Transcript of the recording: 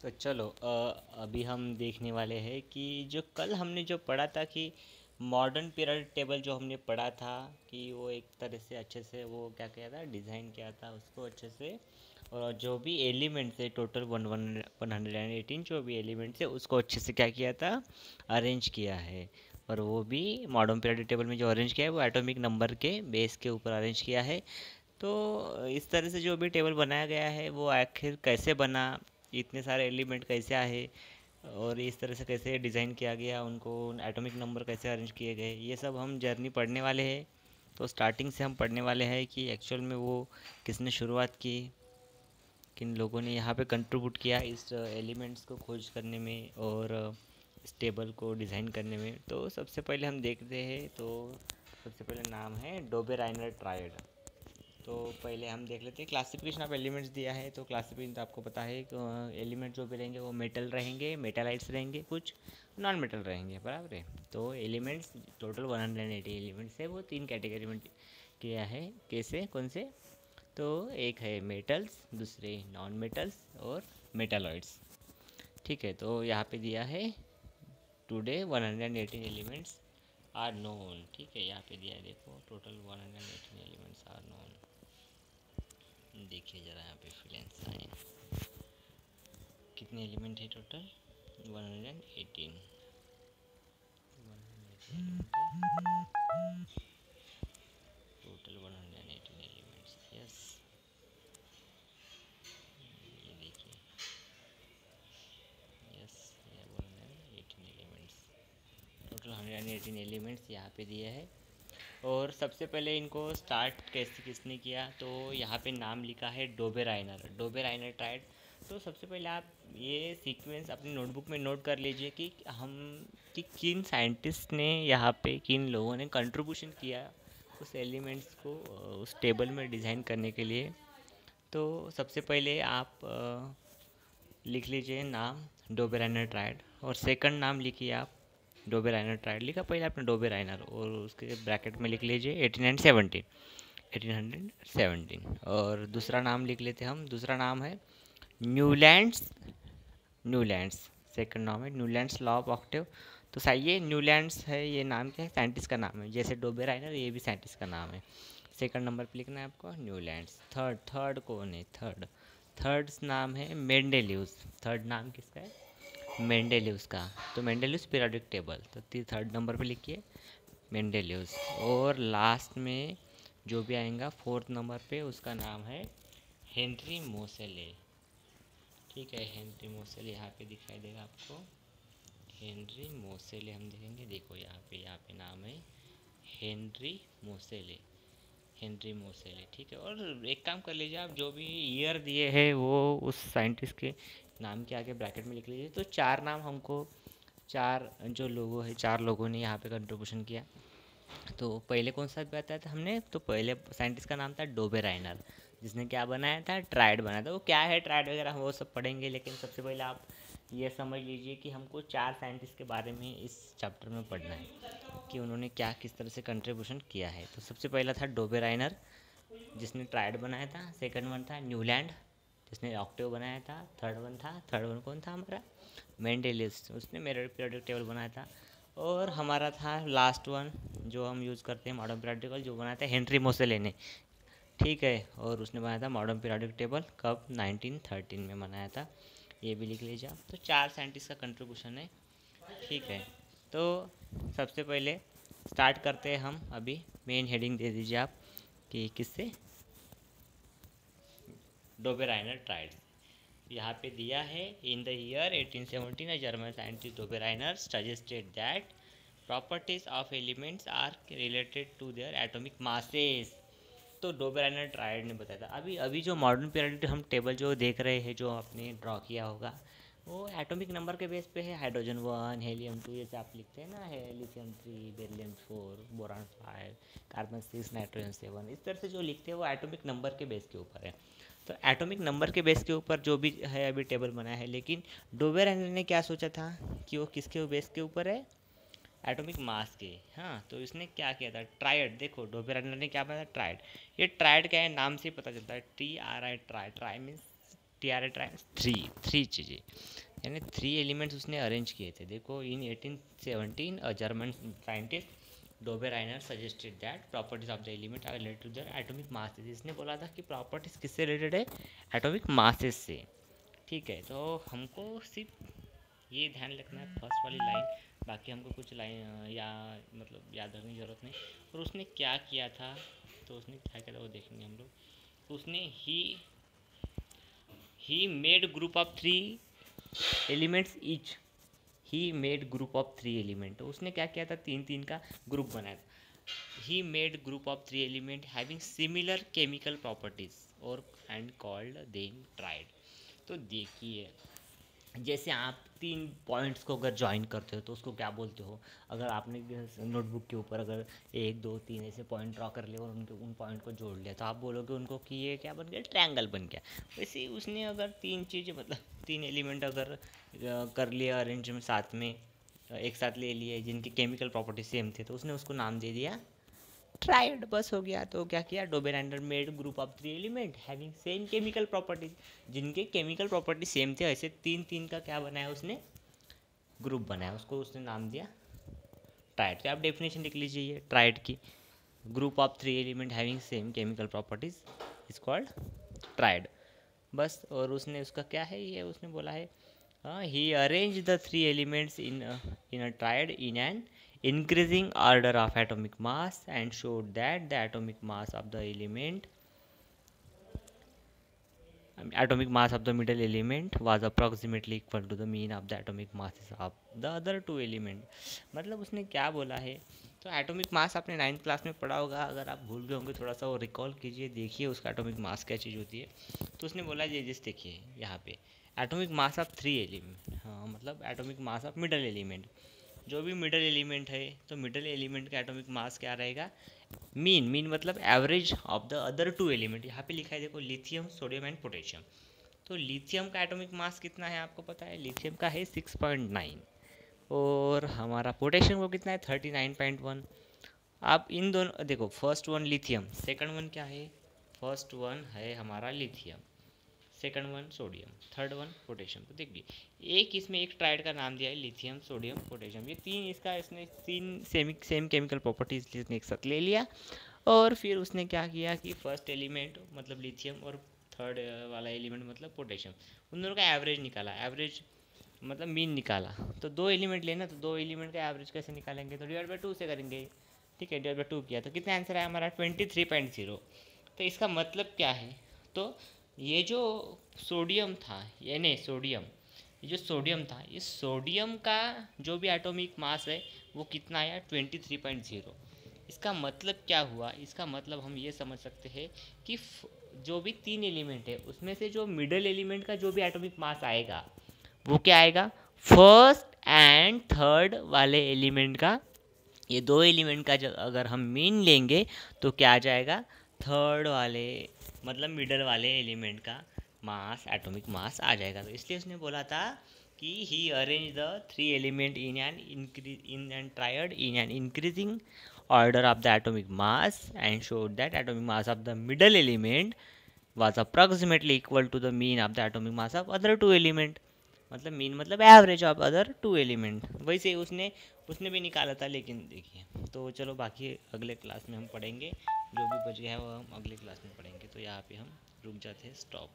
तो चलो अभी हम देखने वाले हैं कि जो कल हमने जो पढ़ा था कि मॉडर्न पीरियड टेबल जो हमने पढ़ा था कि वो एक तरह से अच्छे से वो क्या किया था, डिज़ाइन किया था उसको अच्छे से। और जो भी एलिमेंट्स है टोटल 118 जो भी एलिमेंट्स है उसको अच्छे से क्या किया था, अरेंज किया है। और वो भी मॉडर्न पीरियड टेबल में जो अरेंज किया है वो एटॉमिक नंबर के बेस के ऊपर अरेंज किया है। तो इस तरह से जो भी टेबल बनाया गया है वो आखिर कैसे बना, इतने सारे एलिमेंट कैसे आए और इस तरह से कैसे डिज़ाइन किया गया, उनको एटॉमिक नंबर कैसे अरेंज किए गए, ये सब हम जर्नी पढ़ने वाले हैं। तो स्टार्टिंग से हम पढ़ने वाले हैं कि एक्चुअल में वो किसने शुरुआत की, किन लोगों ने यहाँ पे कंट्रीब्यूट किया इस एलिमेंट्स को खोज करने में और इस टेबल को डिज़ाइन करने में। तो सबसे पहले हम देखते हैं तो सबसे पहले नाम है डोबे राइनर ट्रायड। तो पहले हम देख लेते हैं क्लासिफिकेशन ऑफ एलिमेंट्स दिया है। तो क्लासिफिकेशन तो आपको पता है कि एलिमेंट जो भी रहेंगे वो मेटल रहेंगे, मेटालाइट्स रहेंगे, कुछ नॉन मेटल रहेंगे, बराबर है। तो एलिमेंट्स टोटल 180 एलिमेंट्स है, वो तीन कैटेगरी में किया है। कैसे, कौन से? तो एक है मेटल्स, दूसरे नॉन मेटल्स और मेटालॉइड्स। ठीक है, तो यहाँ पे दिया है टुडे 118 एलिमेंट्स आर नोन। ठीक है, यहाँ पे दिया है, देखो टोटल 118 एलिमेंट्स आर नोन। देखिए ज़रा यहाँ पे फिल एंड साइन कितने एलिमेंट है टोटल 118। Total 118 elements, yes. ये देखिए, यस, ये 118 एलिमेंट्स, टोटल 118 एलिमेंट्स यहाँ पे दिए है। और सबसे पहले इनको स्टार्ट कैसे किसने किया, तो यहाँ पे नाम लिखा है डोबे राइनर, डोबे राइनर ट्राइड। तो सबसे पहले आप ये सीक्वेंस अपनी नोटबुक में नोट कर लीजिए कि हम कि किन साइंटिस्ट ने यहाँ पे, किन लोगों ने कंट्रीब्यूशन किया उस एलिमेंट्स को उस टेबल में डिज़ाइन करने के लिए। तो सबसे पहले आप लिख लीजिए नाम डोबे राइनर ट्राइड, और सेकंड नाम लिखिए आप डोबे राइनर ट्राइड लिखा पहले आपने डोबे राइनर, और उसके ब्रैकेट में लिख लीजिए 1817, 1817। और दूसरा नाम लिख लेते हम, दूसरा नाम है न्यूलैंड्स, न्यूलैंड्स। सेकंड नाम है न्यूलैंड्स लॉ ऑफ ऑक्टेव। तो सही है, न्यूलैंड्स है ये नाम, क्या है, साइंटिस्ट का नाम है, जैसे डोबे राइनर ये भी साइंटिस्ट का नाम है। सेकंड नंबर पे लिखना है आपको न्यूलैंड्स। थर्ड, थर्ड कौन है? थर्ड, थर्ड नाम है मेंडेलियस। थर्ड नाम किसका है? मेंडेलियस का। तो मेंडेलियस पीरियोडिक टेबल, तो थर्ड नंबर पे लिखिए मेंडेलियस। और लास्ट में जो भी आएगा फोर्थ नंबर पे उसका नाम है हेनरी मोसेले। ठीक है, हेनरी मोसेले यहाँ पे दिखाई देगा आपको, हेनरी मोसेले हम देखेंगे, देखो यहाँ पे नाम है हेनरी मोसेले, हेनरी मोसेले। ठीक है, और एक काम कर लीजिए आप, जो भी ईयर दिए हैं वो उस साइंटिस्ट के नाम के आगे ब्रैकेट में लिख लीजिए। तो चार नाम हमको, चार जो लोगों है, चार लोगों ने यहाँ पे कंट्रीब्यूशन किया। तो पहले कौन सा बताया था हमने, तो पहले साइंटिस्ट का नाम था डोबे राइनर, जिसने क्या बनाया था, ट्राइड बनाया था। वो क्या है ट्राइड वगैरह हम वो सब पढ़ेंगे, लेकिन सबसे पहले आप ये समझ लीजिए कि हमको चार साइंटिस्ट के बारे में इस चैप्टर में पढ़ना है कि उन्होंने क्या किस तरह से कंट्रीब्यूशन किया है। तो सबसे पहला था डोबे राइनर जिसने ट्राइड बनाया था। सेकंड वन था न्यूलैंड जिसने ऑक्टेव बनाया था। थर्ड वन कौन था हमारा, मेंडेलियस, उसने मेरे पीरियोडिक टेबल बनाया था। और हमारा था लास्ट वन जो हम यूज़ करते हैं मॉडर्न पीरियोडिक टेबल, जो बनाया था हेनरी मोसेले ने। ठीक है, और उसने बनाया था मॉडर्न पीरियोडिक टेबल कब, 1913 में बनाया था। ये भी लिख लीजिए आप। तो चार साइंटिस्ट का कंट्रीब्यूशन है। ठीक है, तो सबसे पहले स्टार्ट करते हैं हम। अभी मेन हेडिंग दे दीजिए आप कि किससे, डोबे राइनर ट्राइड। यहाँ पे दिया है in the year 1817 German scientist Dobereiner suggested that properties of elements are related to their atomic masses. तो डोबे राइनर ट्राइड ने बताया था। अभी अभी जो मॉडर्न पीरियोडिक हम टेबल जो देख रहे हैं, जो आपने ड्रॉ किया होगा, वो एटॉमिक नंबर के बेस पे है। हाइड्रोजन 1, हीलियम 2, जैसे आप लिखते हैं ना, lithium 3, beryllium 4, boron 5, carbon 6, nitrogen 7, इस तरह से जो लिखते हैं वो एटॉमिक नंबर के बेस के ऊपर है। तो एटॉमिक नंबर के बेस के ऊपर जो भी है अभी टेबल बनाया है, लेकिन डोबे राइनर ने क्या सोचा था कि वो किसके बेस के ऊपर है, एटॉमिक मास के। हाँ, तो इसने क्या किया था, ट्राइड। देखो डोबे राइनर ने क्या बताया, ट्राइड। ये ट्राइड क्या है, नाम से पता चलता है, TRI, tri, tri means TRA triangles, three चीज़ें, यानी 3 एलिमेंट्स उसने अरेंज किए थे। देखो in 1817 a German scientist Dobereiner suggested that properties of the element are related to their atomic masses. इसने बोला था कि प्रॉपर्टीज किससे रिलेटेड है, एटॉमिक मासेस से। ठीक है, तो हमको सिर्फ ये ध्यान रखना है फर्स्ट वाली लाइन, बाकी हमको कुछ लाइन या मतलब याद रखने की ज़रूरत नहीं। और उसने क्या किया था, तो उसने क्या किया था वो देखेंगे हम लोग। तो उसने he made group of 3 elements each, he made group of 3 element. तो उसने क्या किया था, 3-3 का ग्रुप बनाया था। He made group of 3 element having similar chemical properties और एंड कॉल्ड देम ट्राइड। तो देखिए, जैसे आप 3 पॉइंट्स को अगर ज्वाइन करते हो तो उसको क्या बोलते हो। अगर आपने नोटबुक के ऊपर अगर 1 2 3 ऐसे पॉइंट ड्रॉ कर लिए और उनके उन पॉइंट को जोड़ लिया तो आप बोलोगे उनको कि ये क्या बन गया, ट्रायंगल बन गया। वैसे ही उसने अगर 3 चीज़ें मतलब 3 एलिमेंट अगर कर लिया अरेंज में साथ में, एक साथ ले लिए जिनकी केमिकल प्रॉपर्टी सेम थे, तो उसने उसको नाम दे दिया ट्राइड, बस हो गया। तो क्या किया, Dobereiner made group of 3 element having same chemical properties, जिनके केमिकल प्रॉपर्टी सेम थे, ऐसे 3-3 का क्या बनाया उसने, ग्रुप बनाया, उसको उसने नाम दिया ट्राइड। तो आप डेफिनेशन लिख लीजिए ट्राइड की, group of 3 element having same chemical properties is called tried, बस। और उसने उसका क्या है, ये उसने बोला है he arrange the 3 elements in a triad in an increasing order of atomic mass and showed that the atomic mass of the middle element was approximately equal to the mean of the atomic masses of the other 2 element। मतलब उसने क्या बोला है, तो atomic mass आपने 9th class में पढ़ा होगा, अगर आप भूल गए होंगे थोड़ा सा वो रिकॉल कीजिए, देखिए उसका एटॉमिक मास क्या चीज़ होती है। तो उसने बोला ये जिस देखिए यहाँ पे एटॉमिक मास ऑफ 3 एलिमेंट, हाँ मतलब atomic mass of middle element, जो भी मिडल एलिमेंट है तो मिडल एलिमेंट का एटॉमिक मास क्या रहेगा, मीन मतलब average of the other 2 element. यहाँ पे लिखा है देखो लिथियम सोडियम एंड पोटेशियम। तो लिथियम का एटॉमिक मास कितना है आपको पता है, लिथियम का है 6.9 और हमारा पोटेशियम को कितना है 39.1। आप इन दोनों देखो, first one lithium, second one क्या है, फर्स्ट वन है हमारा lithium, second one sodium, third one potassium. तो देखिए एक इसमें एक ट्राइड का नाम दिया है लिथियम सोडियम पोटेशियम, ये 3 इसका इसने 3 सेम केमिकल प्रॉपर्टीज इसने एक साथ ले लिया। और फिर उसने क्या किया कि फर्स्ट एलिमेंट मतलब लिथियम और थर्ड वाला एलिमेंट मतलब पोटेशियम, उन दोनों का एवरेज निकाला, एवरेज मतलब मीन निकाला। तो 2 एलिमेंट लेना, तो 2 एलिमेंट का एवरेज कैसे निकालेंगे, तो डिवाइड बाई 2 से करेंगे। ठीक है, डिवाइड बाई 2 किया तो कितना आंसर आया हमारा 23.0। तो इसका मतलब क्या है, तो ये जो सोडियम था, ये नहीं सोडियम, ये जो सोडियम था, इस सोडियम का जो भी एटॉमिक मास है वो कितना आया 23.0। इसका मतलब क्या हुआ, इसका मतलब हम ये समझ सकते हैं कि जो भी 3 एलिमेंट है उसमें से जो मिडल एलिमेंट का जो भी एटॉमिक मास आएगा वो क्या आएगा, फर्स्ट एंड थर्ड वाले एलिमेंट का, ये 2 एलिमेंट का अगर हम मीन लेंगे तो क्या आ जाएगा, थर्ड वाले मतलब मिडल वाले एलिमेंट का मास एटॉमिक मास आ जाएगा। तो इसलिए उसने बोला था कि he arrange the 3 element in an triad in an increasing order of the atomic mass and showed that atomic mass of the middle element was approximately equal to the mean of the atomic mass of other 2 element। मतलब mean मतलब average of other 2 element, वैसे उसने भी निकाला था। लेकिन देखिए, तो चलो बाकी अगले क्लास में हम पढ़ेंगे, जो भी बच गया है वो हम अगले क्लास में पढ़ेंगे। तो यहाँ पे हम रुक जाते हैं, स्टॉप।